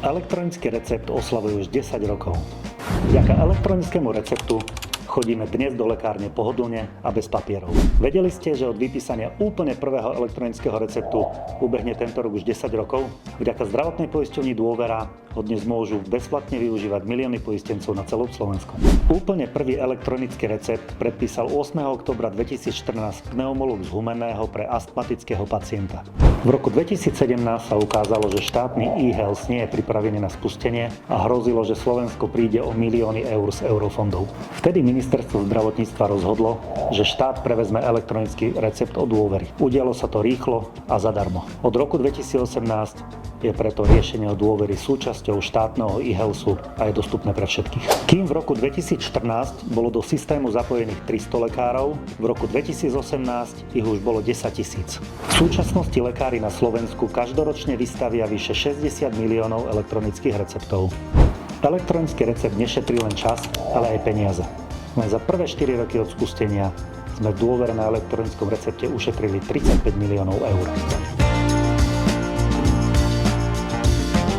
Elektronický recept oslavuje už 10 rokov. Vďaka elektronickému receptu chodíme dnes do lekárne pohodlne a bez papierov. Vedeli ste, že od vypísania úplne prvého elektronického receptu ubehne tento rok už 10 rokov? Vďaka zdravotnej poisťovni Dôvera ho dnes môžu bezplatne využívať milióny poistencov na celom Slovensku. Úplne prvý elektronický recept predpísal 8. októbra 2014 pneumológ z Humenného pre astmatického pacienta. V roku 2017 sa ukázalo, že štátny e-health nie je pripravený na spustenie a hrozilo, že Slovensko príde o milióny eur z eurofondov. Vtedy Ministerstvo zdravotníctva rozhodlo, že štát prevezme elektronický recept od Dôvery. Udialo sa to rýchlo a zadarmo. Od roku 2018 je preto riešenie od Dôvery súčasťou štátneho e-healthu a je dostupné pre všetkých. Kým v roku 2014 bolo do systému zapojených 300 lekárov, v roku 2018 ich už bolo 10 000. V súčasnosti lekári na Slovensku každoročne vystavia vyše 60 miliónov elektronických receptov. Elektronický recept nešetrí len čas, ale aj peniaze. Len za prvé 4 roky od spustenia sme v Dôvere na elektronickom recepte ušetrili 35 miliónov eur.